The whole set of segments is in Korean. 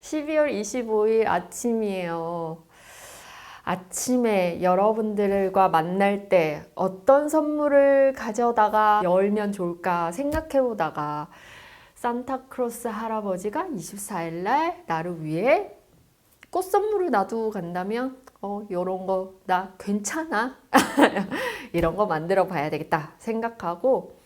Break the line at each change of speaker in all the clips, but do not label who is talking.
12월 25일 아침이에요. 아침에 여러분들과 만날 때 어떤 선물을 가져다가 열면 좋을까 생각해보다가 산타크로스 할아버지가 24일 날 나를 위해 꽃 선물을 놔두고 간다면 요런 거 나 괜찮아? 이런 거 만들어 봐야 되겠다 생각하고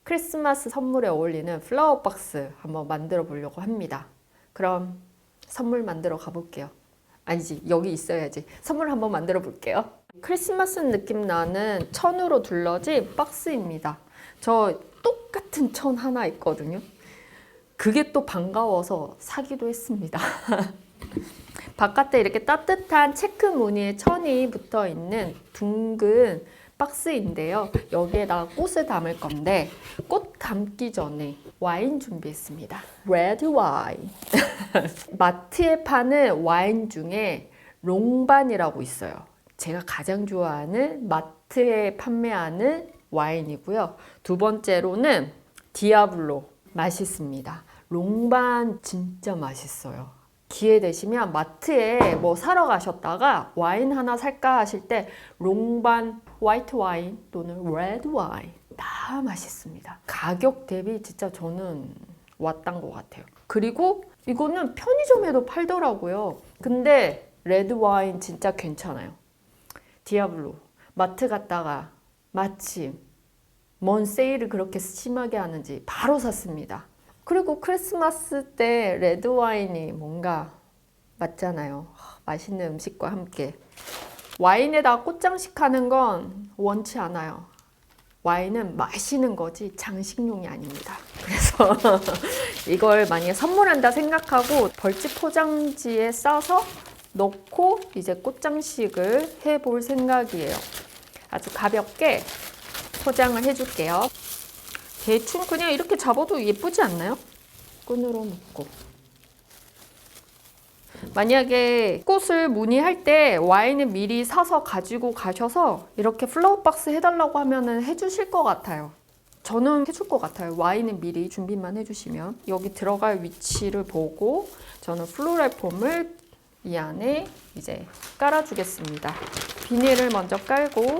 크리스마스 선물에 어울리는 플라워 박스 한번 만들어 보려고 합니다. 그럼 선물 만들어 가볼게요. 아니지, 여기 있어야지. 선물 한번 만들어 볼게요. 크리스마스 느낌 나는 천으로 둘러진 박스입니다. 저 똑같은 천 하나 있거든요. 그게 또 반가워서 사기도 했습니다. 바깥에 이렇게 따뜻한 체크 무늬의 천이 붙어 있는 둥근 박스인데요. 여기에다가 꽃을 담을 건데 꽃 담기 전에 와인 준비했습니다. 레드 와인. 마트에 파는 와인 중에 롱반이라고 있어요. 제가 가장 좋아하는 마트에 판매하는 와인이고요. 두 번째로는 디아블로 맛있습니다. 롱반 진짜 맛있어요. 기회 되시면 마트에 뭐 사러 가셨다가 와인 하나 살까 하실 때 롱반 화이트 와인 또는 레드 와인 다 맛있습니다. 가격 대비 진짜 저는 왔던 것 같아요. 그리고 이거는 편의점에도 팔더라고요. 근데 레드 와인 진짜 괜찮아요. 디아블로 마트 갔다가 마침 뭔 세일을 그렇게 심하게 하는지 바로 샀습니다. 그리고 크리스마스 때 레드 와인이 뭔가 맞잖아요. 맛있는 음식과 함께. 와인에다 꽃장식 하는 건 원치 않아요. 와인은 마시는 거지 장식용이 아닙니다. 그래서 이걸 만약에 선물한다 생각하고 벌집 포장지에 싸서 넣고 이제 꽃장식을 해볼 생각이에요. 아주 가볍게 포장을 해줄게요. 대충 그냥 이렇게 잡아도 예쁘지 않나요? 끈으로 묶고. 만약에 꽃을 문의할 때 와인을 미리 사서 가지고 가셔서 이렇게 플라워 박스 해달라고 하면 해주실 것 같아요. 저는 해줄 것 같아요. 와인을 미리 준비만 해주시면. 여기 들어갈 위치를 보고 저는 플로럴 폼을 이 안에 이제 깔아주겠습니다. 비닐을 먼저 깔고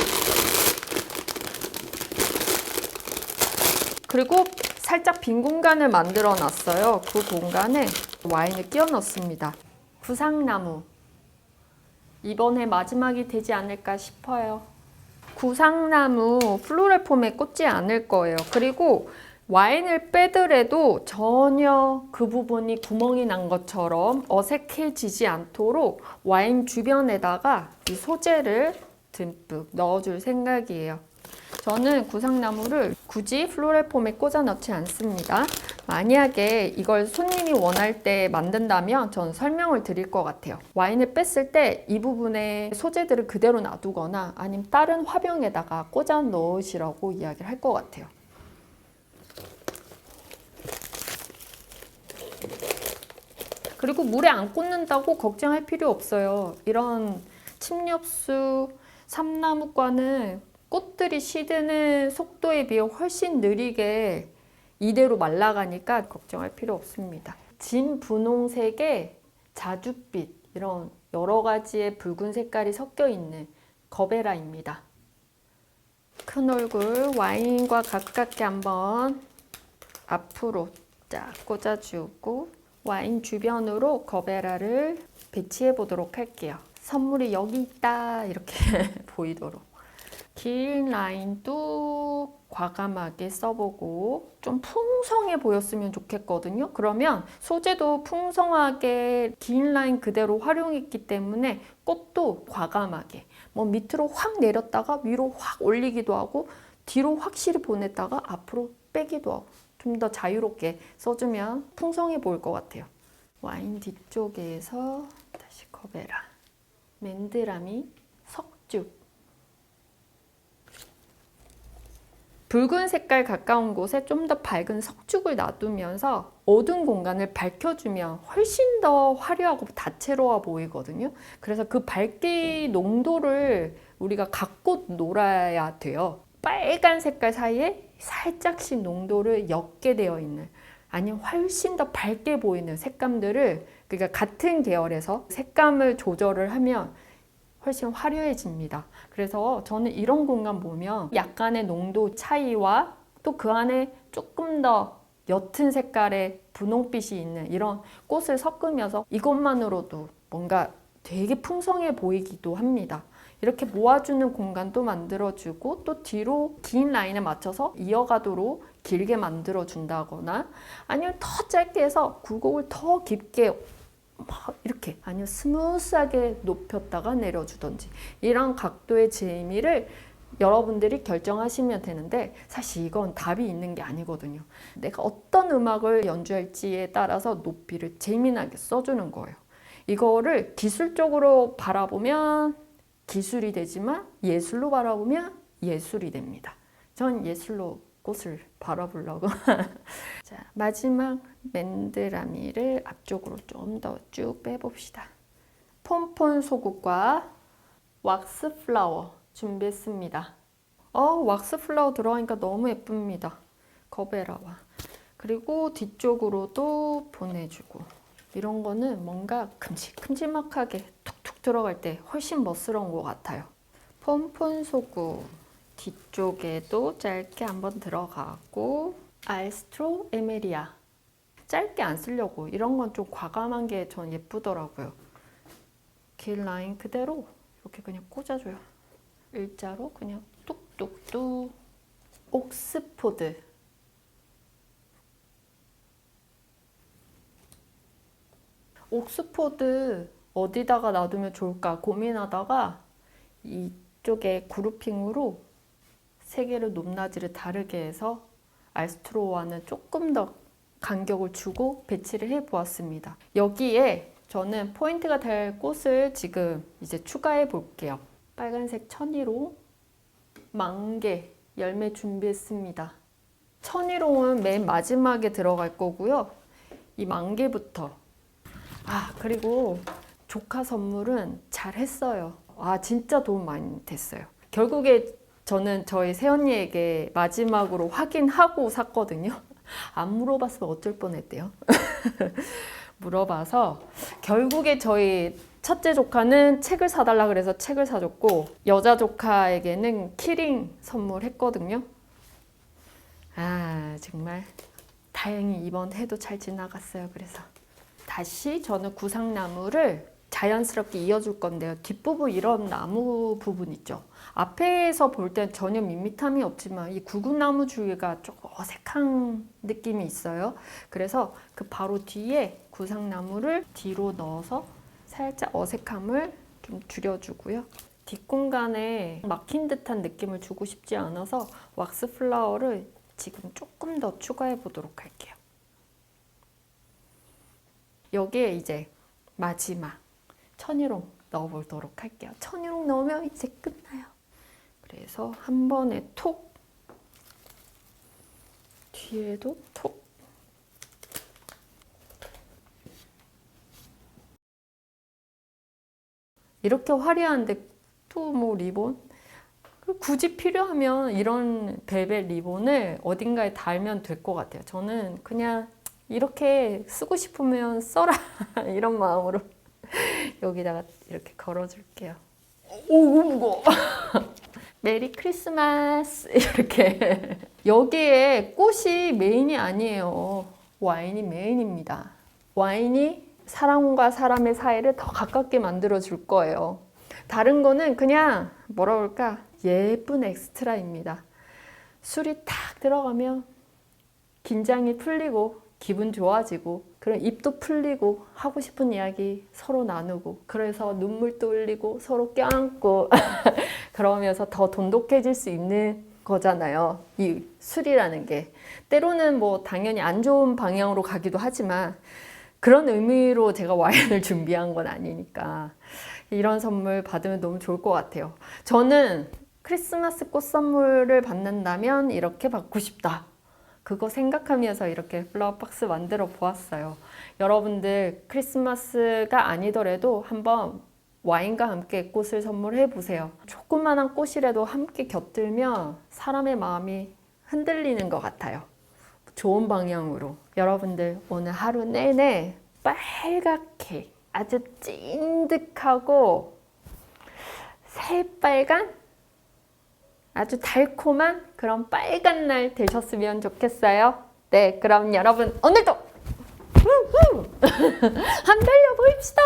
그리고 살짝 빈 공간을 만들어 놨어요. 그 공간에 와인을 끼워 넣습니다. 구상나무. 이번에 마지막이 되지 않을까 싶어요. 구상나무 플로럴 폼에 꽂지 않을 거예요. 그리고 와인을 빼더라도 전혀 그 부분이 구멍이 난 것처럼 어색해지지 않도록 와인 주변에다가 이 소재를 듬뿍 넣어줄 생각이에요. 저는 구상나무를 굳이 플로럴 폼에 꽂아 넣지 않습니다. 만약에 이걸 손님이 원할 때 만든다면 저는 설명을 드릴 것 같아요. 와인을 뺐을 때 이 부분에 소재들을 그대로 놔두거나 아니면 다른 화병에다가 꽂아 넣으시라고 이야기를 할 것 같아요. 그리고 물에 안 꽂는다고 걱정할 필요 없어요. 이런 침엽수, 삼나무과는 꽃들이 시드는 속도에 비해 훨씬 느리게 이대로 말라가니까 걱정할 필요 없습니다. 진 분홍색에 자줏빛 이런 여러 가지의 붉은 색깔이 섞여 있는 거베라입니다. 큰 얼굴 와인과 가깝게 한번 앞으로 쫙 꽂아주고 와인 주변으로 거베라를 배치해 보도록 할게요. 선물이 여기 있다 이렇게 보이도록. 긴 라인도 과감하게 써보고 좀 풍성해 보였으면 좋겠거든요. 그러면 소재도 풍성하게 긴 라인 그대로 활용했기 때문에 꽃도 과감하게 뭐 밑으로 확 내렸다가 위로 확 올리기도 하고 뒤로 확실히 보냈다가 앞으로 빼기도 하고 좀 더 자유롭게 써주면 풍성해 보일 것 같아요. 와인 뒤쪽에서 다시 거베라, 맨드라미, 석죽. 붉은 색깔 가까운 곳에 좀 더 밝은 석죽을 놔두면서 어두운 공간을 밝혀주면 훨씬 더 화려하고 다채로워 보이거든요. 그래서 그 밝기 농도를 우리가 갖고 놀아야 돼요. 빨간 색깔 사이에 살짝씩 농도를 옅게 되어 있는 아니면 훨씬 더 밝게 보이는 색감들을 그러니까 같은 계열에서 색감을 조절을 하면 훨씬 화려해집니다. 그래서 저는 이런 공간 보면 약간의 농도 차이와 또 그 안에 조금 더 옅은 색깔의 분홍빛이 있는 이런 꽃을 섞으면서 이것만으로도 뭔가 되게 풍성해 보이기도 합니다. 이렇게 모아주는 공간도 만들어주고 또 뒤로 긴 라인에 맞춰서 이어가도록 길게 만들어준다거나 아니면 더 짧게 해서 굴곡을 더 깊게 막 이렇게 아니면 스무스하게 높였다가 내려주던지 이런 각도의 재미를 여러분들이 결정하시면 되는데 사실 이건 답이 있는 게 아니거든요. 내가 어떤 음악을 연주할지에 따라서 높이를 재미나게 써주는 거예요. 이거를 기술적으로 바라보면 기술이 되지만 예술로 바라보면 예술이 됩니다. 전 예술로 꽃을 바라보려고 자, 마지막 맨드라미를 앞쪽으로 좀 더 쭉 빼봅시다. 폰폰 소국과 왁스 플라워 준비했습니다. 왁스 플라워 들어가니까 너무 예쁩니다. 거베라와 그리고 뒤쪽으로도 보내주고 이런 거는 뭔가 큼직큼직하게 툭툭 들어갈 때 훨씬 멋스러운 것 같아요. 폰폰 소국 뒤쪽에도 짧게 한번 들어가고 알스트로 에메리아 짧게 안 쓰려고 이런 건 좀 과감한 게 전 예쁘더라고요. 길 라인 그대로 이렇게 그냥 꽂아줘요. 일자로 그냥 뚝뚝뚝. 옥스포드 옥스포드 어디다가 놔두면 좋을까 고민하다가 이쪽에 그루핑으로 세 개를 높낮이를 다르게 해서 알스트로와는 조금 더 간격을 주고 배치를 해 보았습니다. 여기에 저는 포인트가 될 꽃을 지금 이제 추가해 볼게요. 빨간색 천일홍 만개 열매 준비했습니다. 천일홍은 맨 마지막에 들어갈 거고요. 이 만개부터 그리고 조카 선물은 잘 했어요. 진짜 도움 많이 됐어요. 결국에 저는 저희 새언니에게 마지막으로 확인하고 샀거든요. 안 물어봤으면 어쩔 뻔했대요. 물어봐서 결국에 저희 첫째 조카는 책을 사달라 그래서 책을 사줬고 여자 조카에게는 키링 선물했거든요. 정말 다행히 이번 해도 잘 지나갔어요. 그래서 다시 저는 구상나무를 자연스럽게 이어줄 건데요. 뒷부분 이런 나무 부분 있죠. 앞에서 볼 땐 전혀 밋밋함이 없지만 이 구근나무 주위가 조금 어색한 느낌이 있어요. 그래서 그 바로 뒤에 구상나무를 뒤로 넣어서 살짝 어색함을 좀 줄여주고요. 뒷공간에 막힌 듯한 느낌을 주고 싶지 않아서 왁스 플라워를 지금 조금 더 추가해 보도록 할게요. 여기에 이제 마지막 천일홍 넣어보도록 할게요. 천일홍 넣으면 이제 끝나요. 그래서 한 번에 톡, 뒤에도 톡. 이렇게 화려한데 또 뭐 리본? 굳이 필요하면 이런 벨벳 리본을 어딘가에 달면 될 것 같아요. 저는 그냥 이렇게 쓰고 싶으면 써라 이런 마음으로 여기다가 이렇게 걸어줄게요. 오, 무거워. 메리 크리스마스 이렇게. 여기에 꽃이 메인이 아니에요. 와인이 메인입니다. 와인이 사람과 사람의 사이를 더 가깝게 만들어 줄 거예요. 다른 거는 그냥 뭐라 그럴까 예쁜 엑스트라입니다. 술이 탁 들어가면 긴장이 풀리고 기분 좋아지고 그런 입도 풀리고 하고 싶은 이야기 서로 나누고 그래서 눈물도 흘리고 서로 껴안고 그러면서 더 돈독해질 수 있는 거잖아요. 이 술이라는 게 때로는 뭐 당연히 안 좋은 방향으로 가기도 하지만 그런 의미로 제가 와인을 준비한 건 아니니까 이런 선물 받으면 너무 좋을 것 같아요. 저는 크리스마스 꽃 선물을 받는다면 이렇게 받고 싶다. 그거 생각하면서 이렇게 플라워 박스 만들어 보았어요. 여러분들 크리스마스가 아니더라도 한번 와인과 함께 꽃을 선물해 보세요. 조그만한 꽃이라도 함께 곁들면 사람의 마음이 흔들리는 것 같아요. 좋은 방향으로. 여러분들 오늘 하루 내내 빨갛게 아주 찐득하고 새빨간 아주 달콤한 그런 빨간 날 되셨으면 좋겠어요. 네, 그럼 여러분 오늘도 한번 달려봅시다.